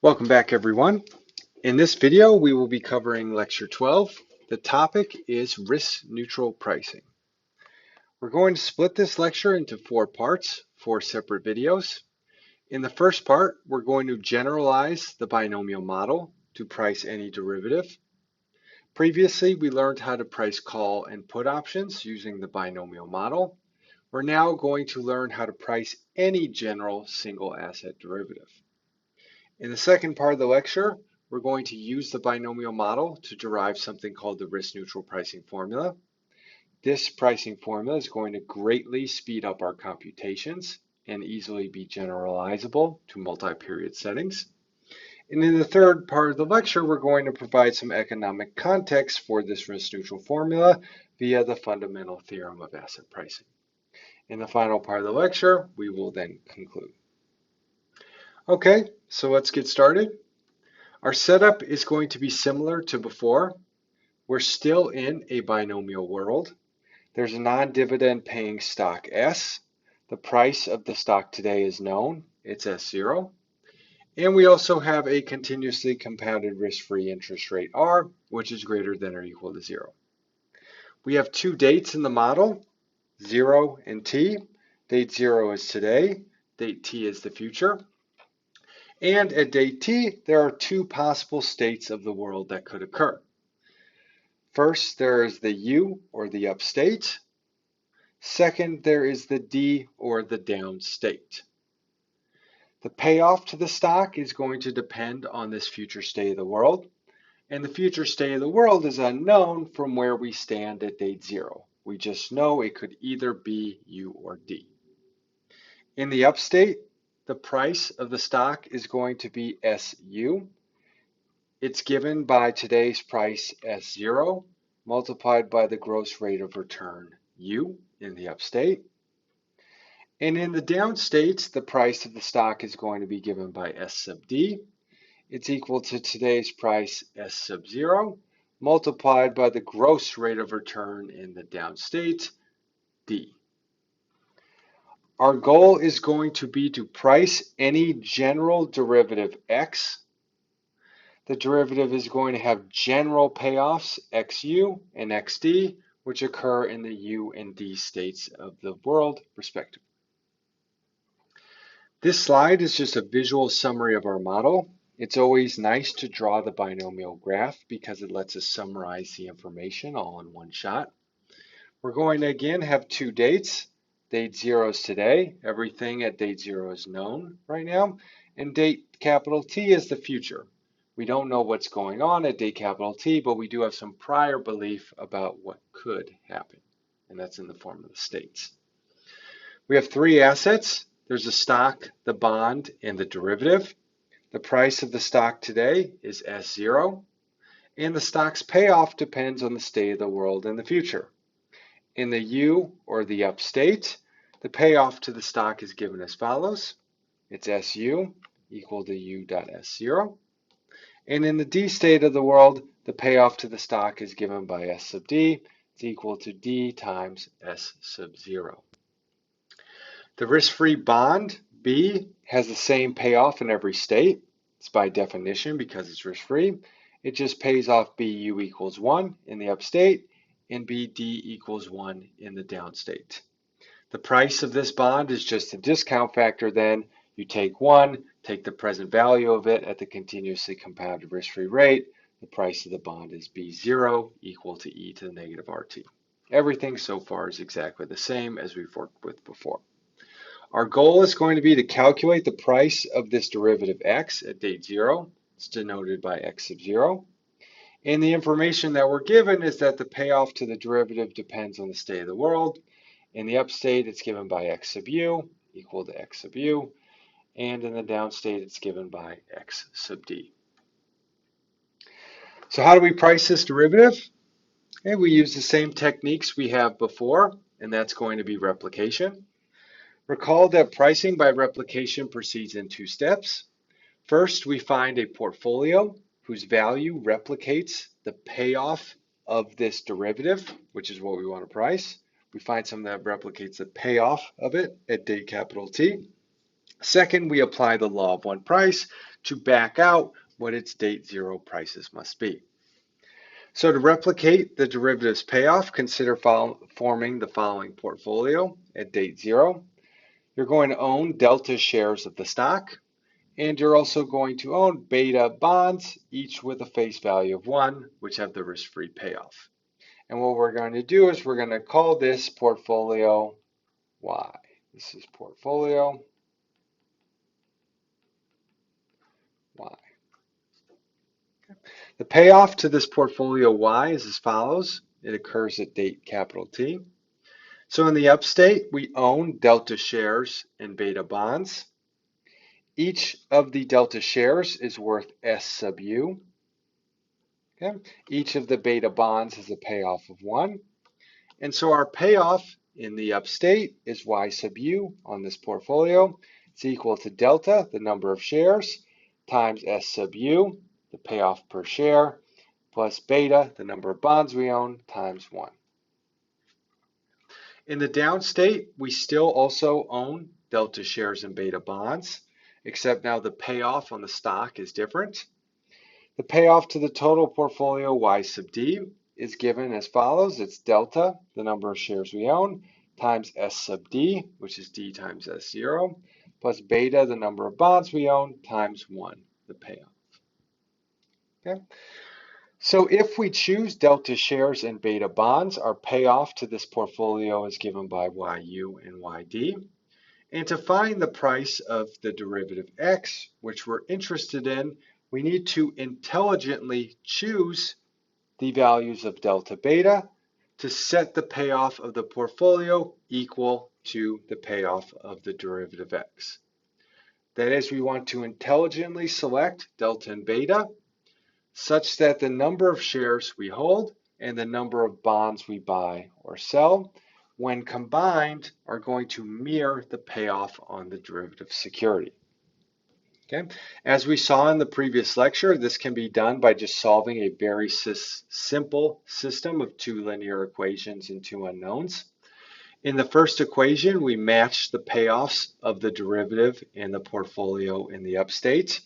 Welcome back, everyone. In this video, we will be covering Lecture 12. The topic is risk-neutral pricing. We're going to split this lecture into 4 parts, 4 separate videos. In the first part, we're going to generalize the binomial model to price any derivative. Previously, we learned how to price call and put options using the binomial model. We're now going to learn how to price any general single asset derivative. In the second part of the lecture, we're going to use the binomial model to derive something called the risk-neutral pricing formula. This pricing formula is going to greatly speed up our computations and easily be generalizable to multi-period settings. And in the third part of the lecture, we're going to provide some economic context for this risk-neutral formula via the fundamental theorem of asset pricing. In the final part of the lecture, we will then conclude. Okay, so let's get started. Our setup is going to be similar to before. We're still in a binomial world. There's a non-dividend paying stock S. The price of the stock today is known. It's S0. And we also have a continuously compounded risk-free interest rate R, which is greater than or equal to 0. We have 2 dates in the model, 0 and T. Date 0 is today. Date T is the future. And at date T, there are 2 possible states of the world that could occur. First, there is the U, or the up state. Second, there is the D, or the down state. The payoff to the stock is going to depend on this future state of the world. And the future state of the world is unknown from where we stand at date 0. We just know it could either be U or D. In the up state, the price of the stock is going to be SU. It's given by today's price S0 multiplied by the gross rate of return U in the up state. And in the down states, the price of the stock is going to be given by S sub D. It's equal to today's price S sub 0 multiplied by the gross rate of return in the down state, D. Our goal is going to be to price any general derivative X. The derivative is going to have general payoffs XU and XD, which occur in the U and D states of the world, respectively. This slide is just a visual summary of our model. It's always nice to draw the binomial graph because it lets us summarize the information all in one shot. We're going to again have 2 dates. Date 0 is today. Everything at date 0 is known right now. And date capital T is the future. We don't know what's going on at date capital T, but we do have some prior belief about what could happen. And that's in the form of the states. We have 3 assets. There's the stock, the bond, and the derivative. The price of the stock today is S0. And the stock's payoff depends on the state of the world in the future. In the U, or the up state, the payoff to the stock is given as follows. It's SU equal to U dot S0. And in the D state of the world, the payoff to the stock is given by S sub D. It's equal to D times S sub 0. The risk-free bond, B, has the same payoff in every state. It's by definition because it's risk-free. It just pays off BU equals 1 in the up state and BD equals 1 in the down state. The price of this bond is just a discount factor then. You take 1, take the present value of it at the continuously compounded risk-free rate. The price of the bond is B0 equal to e to the negative RT. Everything so far is exactly the same as we've worked with before. Our goal is going to be to calculate the price of this derivative X at date 0. It's denoted by X sub 0. And the information that we're given is that the payoff to the derivative depends on the state of the world. In the up state, it's given by X sub U equal to X sub U. And in the down state, it's given by X sub D. So how do we price this derivative? Okay, we use the same techniques we have before, and that's going to be replication. Recall that pricing by replication proceeds in 2 steps. First, we find a portfolio whose value replicates the payoff of this derivative, which is what we want to price. We find something that replicates the payoff of it at date capital T. Second, we apply the law of one price to back out what its date zero prices must be. So to replicate the derivative's payoff, consider forming the following portfolio at date zero. You're going to own delta shares of the stock, and you're also going to own beta bonds, each with a face value of 1, which have the risk-free payoff. And what we're going to do is we're going to call this portfolio Y. This is portfolio Y. The payoff to this portfolio Y is as follows. It occurs at date capital T. So in the upstate, we own delta shares and beta bonds. Each of the delta shares is worth S sub U. Okay? Each of the beta bonds has a payoff of 1. And so our payoff in the upstate is Y sub U on this portfolio. It's equal to delta, the number of shares, times S sub U, the payoff per share, plus beta, the number of bonds we own, times 1. In the downstate, we still also own delta shares and beta bonds, except now the payoff on the stock is different. The payoff to the total portfolio Y sub D is given as follows. It's delta, the number of shares we own, times S sub D, which is D times S0, plus beta, the number of bonds we own, times 1, the payoff. Okay? So if we choose delta shares and beta bonds, our payoff to this portfolio is given by YU and YD. And to find the price of the derivative X, which we're interested in, we need to intelligently choose the values of delta beta to set the payoff of the portfolio equal to the payoff of the derivative X. That is, we want to intelligently select delta and beta such that the number of shares we hold and the number of bonds we buy or sell, when combined, are going to mirror the payoff on the derivative security. Okay. As we saw in the previous lecture, this can be done by just solving a very simple system of two linear equations and two unknowns. In the first equation, we match the payoffs of the derivative and the portfolio in the upstate.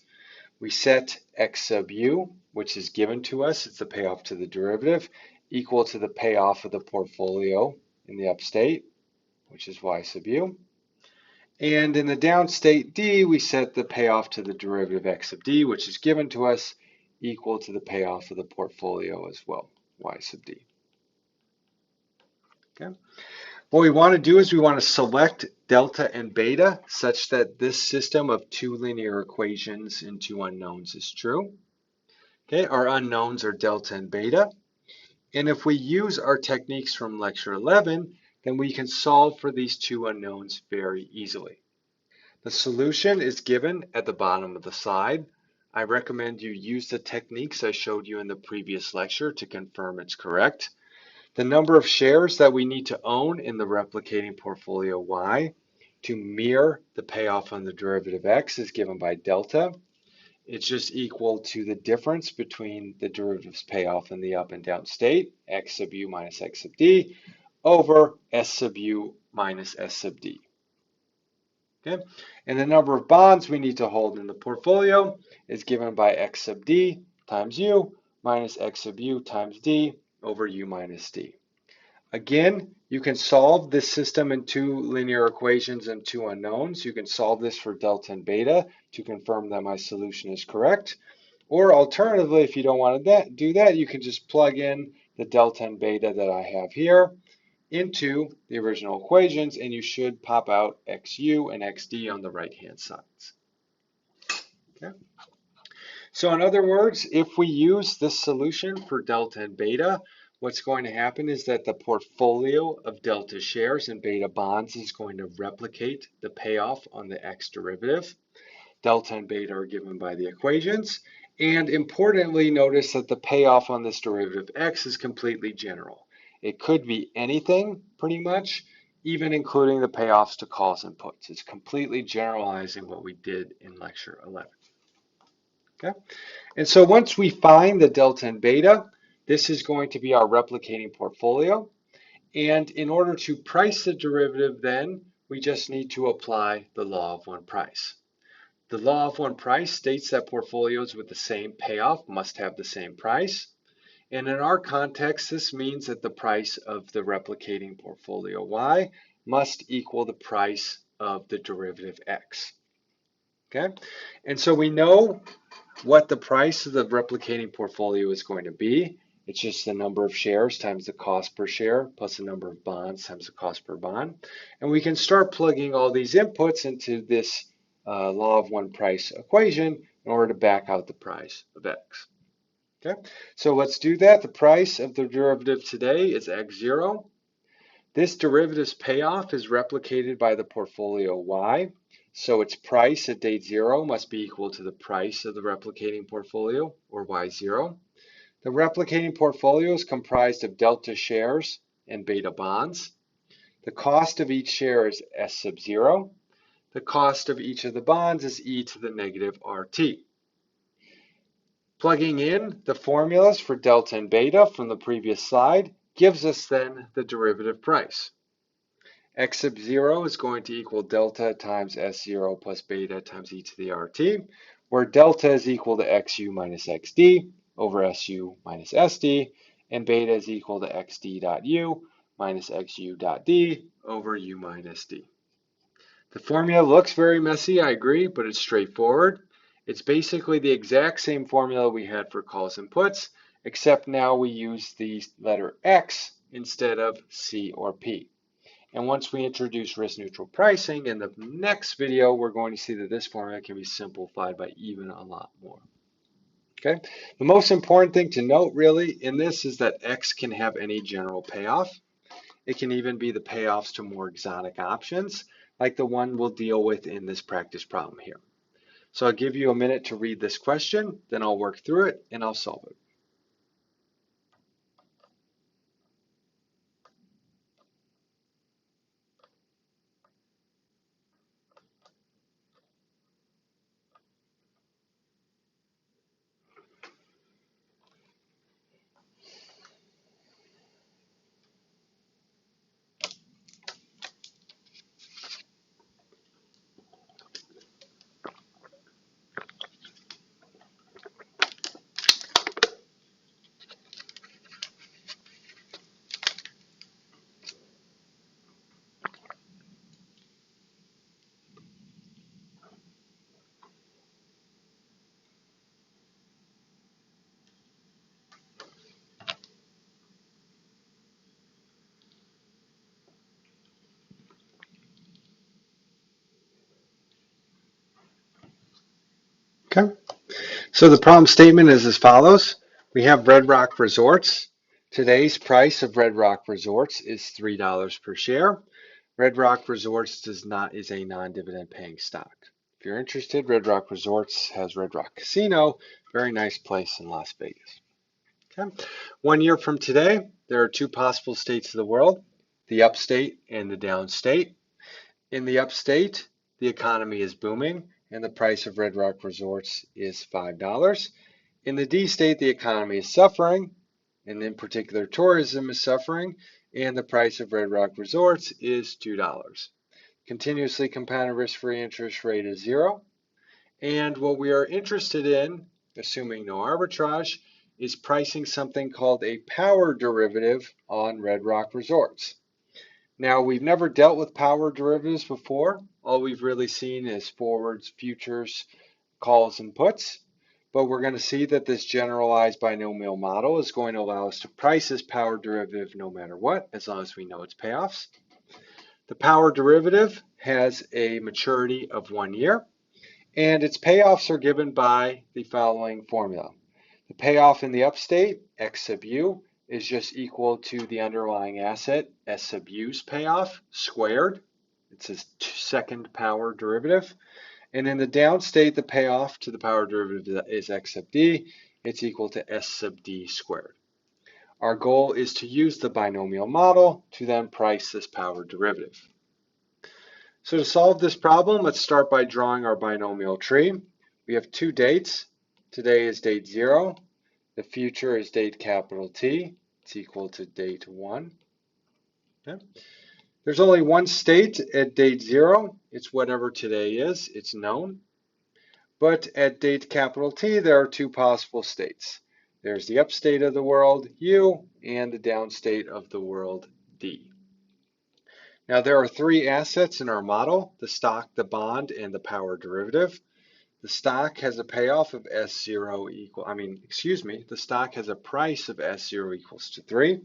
We set X sub U, which is given to us, it's the payoff to the derivative, equal to the payoff of the portfolio in the upstate, which is Y sub U. And in the downstate D, we set the payoff to the derivative X sub D, which is given to us, equal to the payoff of the portfolio as well, Y sub D. Okay. What we want to do is we want to select delta and beta such that this system of two linear equations and two unknowns is true. Okay, our unknowns are delta and beta. And if we use our techniques from lecture 11, then we can solve for these two unknowns very easily. The solution is given at the bottom of the slide. I recommend you use the techniques I showed you in the previous lecture to confirm it's correct. The number of shares that we need to own in the replicating portfolio Y to mirror the payoff on the derivative X is given by delta. It's just equal to the difference between the derivative's payoff in the up and down state, X sub U minus X sub D, over S sub U minus S sub D. Okay? And the number of bonds we need to hold in the portfolio is given by X sub D times U minus X sub U times D over U minus D. Again, you can solve this system in two linear equations and two unknowns. You can solve this for delta and beta to confirm that my solution is correct. Or alternatively, if you don't want to do that, you can just plug in the delta and beta that I have here into the original equations, and you should pop out XU and XD on the right-hand sides. Okay. So in other words, if we use this solution for delta and beta, what's going to happen is that the portfolio of delta shares and beta bonds is going to replicate the payoff on the X derivative. Delta and beta are given by the equations. And importantly, notice that the payoff on this derivative X is completely general. It could be anything, pretty much, even including the payoffs to calls and puts. It's completely generalizing what we did in lecture 11. Okay? And so once we find the delta and beta, this is going to be our replicating portfolio. And in order to price the derivative then, we just need to apply the law of one price. The law of one price states that portfolios with the same payoff must have the same price. And in our context, this means that the price of the replicating portfolio Y must equal the price of the derivative X. Okay? And so we know what the price of the replicating portfolio is going to be. It's just the number of shares times the cost per share plus the number of bonds times the cost per bond. And we can start plugging all these inputs into this law of one price equation in order to back out the price of X. Okay, so let's do that. The price of the derivative today is X0. This derivative's payoff is replicated by the portfolio Y. So its price at date 0 must be equal to the price of the replicating portfolio, or Y0. The replicating portfolio is comprised of delta shares and beta bonds. The cost of each share is S sub 0. The cost of each of the bonds is e to the negative RT. Plugging in the formulas for delta and beta from the previous slide gives us then the derivative price. X sub 0 is going to equal delta times S0 plus beta times e to the RT, where delta is equal to XU minus XD over SU minus SD, and beta is equal to XD dot U minus XU dot D over U minus D. The formula looks very messy, I agree, but it's straightforward. It's basically the exact same formula we had for calls and puts, except now we use the letter X instead of C or P. And once we introduce risk-neutral pricing in the next video, we're going to see that this formula can be simplified by even a lot more. Okay. The most important thing to note really in this is that X can have any general payoff. It can even be the payoffs to more exotic options, like the one we'll deal with in this practice problem here. So I'll give you a minute to read this question, then I'll work through it and I'll solve it. Okay. So the problem statement is as follows. We have Red Rock Resorts. Today's price of Red Rock Resorts is $3 per share. Red Rock Resorts is a non-dividend paying stock. If you're interested, Red Rock Resorts has Red Rock Casino, very nice place in Las Vegas. Okay. 1 year from today, there are two possible states of the world, the upstate and the downstate. In the upstate, the economy is booming and the price of Red Rock Resorts is $5. In the D state, the economy is suffering, and in particular, tourism is suffering, and the price of Red Rock Resorts is $2. Continuously compounded risk-free interest rate is 0. And what we are interested in, assuming no arbitrage, is pricing something called a power derivative on Red Rock Resorts. Now, we've never dealt with power derivatives before. All we've really seen is forwards, futures, calls, and puts. But we're going to see that this generalized binomial model is going to allow us to price this power derivative no matter what, as long as we know its payoffs. The power derivative has a maturity of 1 year, and its payoffs are given by the following formula. The payoff in the upstate, X sub U, is just equal to the underlying asset, S sub U's payoff, squared. It's a second power derivative. And in the downstate, the payoff to the power derivative is X sub D. It's equal to S sub D squared. Our goal is to use the binomial model to then price this power derivative. So to solve this problem, let's start by drawing our binomial tree. We have two dates. Today is date 0. The future is date capital T. It's equal to date 1. Okay. There's only one state at date 0. It's whatever today is. It's known. But at date capital T, there are two possible states. There's the up state of the world, U, and the down state of the world, D. Now, there are three assets in our model: the stock, the bond, and the power derivative. The stock has a payoff of the stock has a price of S0 equals to 3.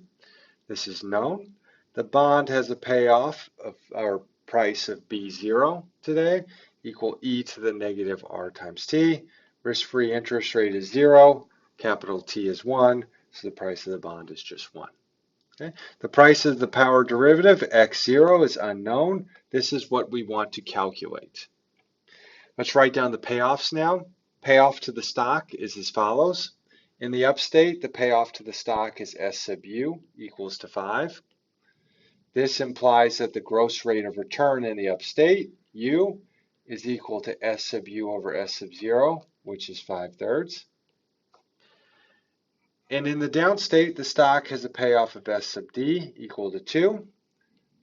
This is known. The bond has a payoff of our price of B0 today, equal e to the negative r times t. Risk-free interest rate is 0. Capital T is 1, so the price of the bond is just 1. Okay. The price of the power derivative, x0, is unknown. This is what we want to calculate. Let's write down the payoffs now. Payoff to the stock is as follows. In the up state, the payoff to the stock is S sub u equals to 5. This implies that the gross rate of return in the up state, u, is equal to S sub u over S sub 0, which is 5/3. And in the down state, the stock has a payoff of S sub d equal to 2.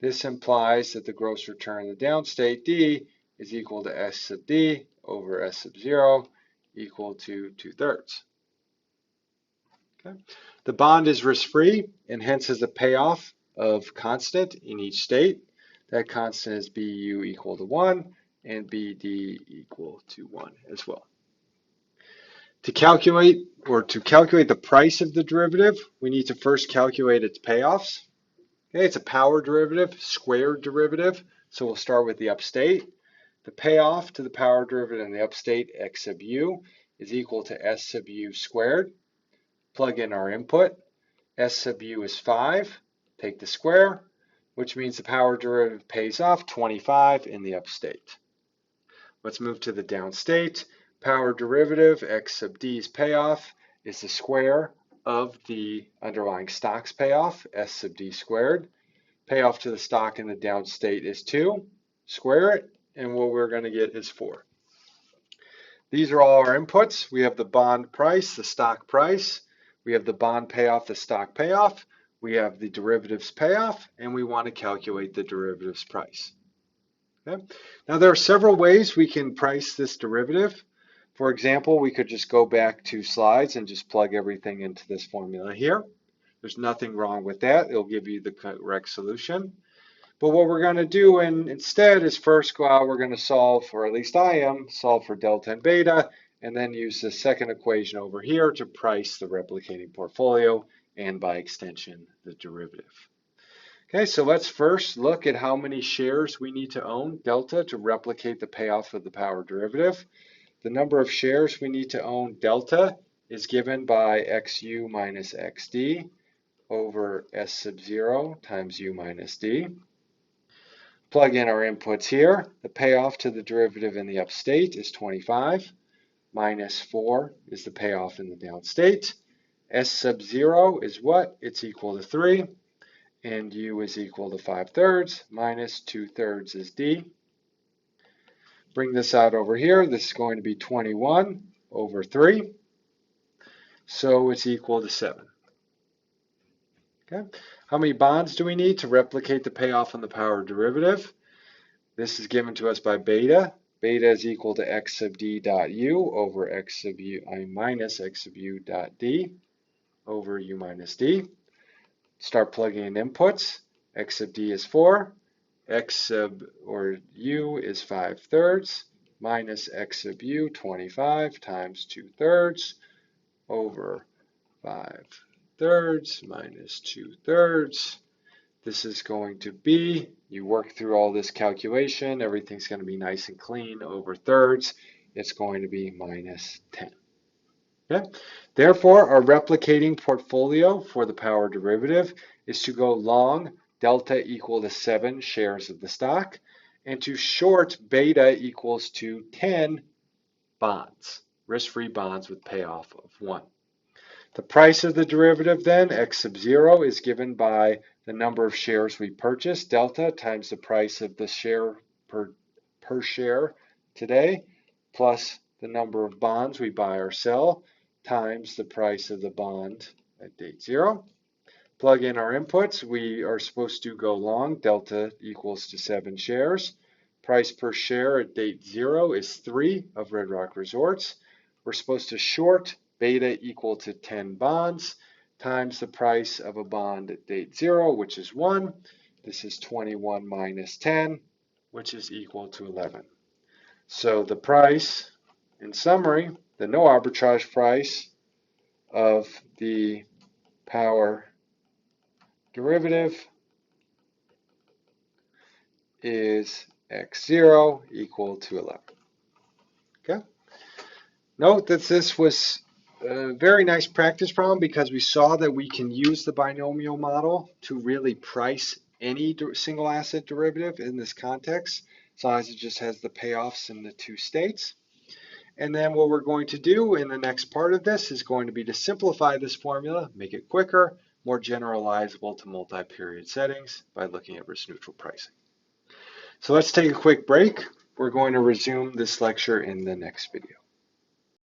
This implies that the gross return in the down state, d, is equal to S sub d over S sub 0 equal to 2/3. Okay. The bond is risk-free and hence has a payoff of constant in each state. That constant is BU equal to 1 and BD equal to 1 as well. To calculate the price of the derivative, we need to first calculate its payoffs. Okay, it's a power derivative, squared derivative, so we'll start with the upstate. The payoff to the power derivative in the upstate, x sub u, is equal to s sub u squared. Plug in our input. S sub u is 5. Take the square, which means the power derivative pays off 25 in the upstate. Let's move to the downstate. Power derivative, x sub d's payoff, is the square of the underlying stock's payoff, s sub d squared. Payoff to the stock in the downstate is 2. Square it, and what we're going to get is 4. These are all our inputs. We have the bond price, the stock price. We have the bond payoff, the stock payoff. We have the derivatives payoff, and we want to calculate the derivatives price. Okay? Now, there are several ways we can price this derivative. For example, we could just go back 2 slides and just plug everything into this formula here. There's nothing wrong with that. It'll give you the correct solution. But what we're going to do instead is first go out, we're going to solve, or at least I am, solve for delta and beta, and then use the second equation over here to price the replicating portfolio and by extension, the derivative. Okay, so let's first look at how many shares we need to own, delta, to replicate the payoff of the power derivative. The number of shares we need to own, delta, is given by xu minus xd over s sub 0 times u minus d. Plug in our inputs here. The payoff to the derivative in the upstate is 25. Minus 4 is the payoff in the downstate. S sub 0 is what? It's equal to 3. And u is equal to 5/3. Minus 2/3 is d. Bring this out over here. This is going to be 21 over 3. So it's equal to 7. Okay. How many bonds do we need to replicate the payoff on the power derivative? This is given to us by beta. Beta is equal to x sub d dot u over x sub u minus x sub u dot d over u minus d. Start plugging in inputs. X sub d is 4. X sub or u is 5/3 minus x sub u 25 times 2/3 over 5/3 minus 2/3. This is going to be, you work through all this calculation, everything's going to be nice and clean over thirds. It's going to be minus 10. Okay? Therefore, our replicating portfolio for the power derivative is to go long delta equal to 7 shares of the stock and to short beta equals to 10 bonds, risk-free bonds with payoff of 1. The price of the derivative then, x sub 0, is given by the number of shares we purchased, delta, times the price of the share per share today, plus the number of bonds we buy or sell, times the price of the bond at date 0. plug in our inputs. We are supposed to go long, delta equals to 7 shares. Price per share at date 0 is 3 of Red Rock Resorts. We're supposed to short beta equal to 10 bonds times the price of a bond at date 0, which is 1. This is 21 minus 10, which is equal to 11. So the price, in summary, the no arbitrage price of the power derivative is x0 equal to 11. Okay. Note that this was a very nice practice problem because we saw that we can use the binomial model to really price any single asset derivative in this context, as long as it just has the payoffs in the two states. And then what we're going to do in the next part of this is going to be to simplify this formula, make it quicker, more generalizable to multi-period settings by looking at risk-neutral pricing. So let's take a quick break. We're going to resume this lecture in the next video.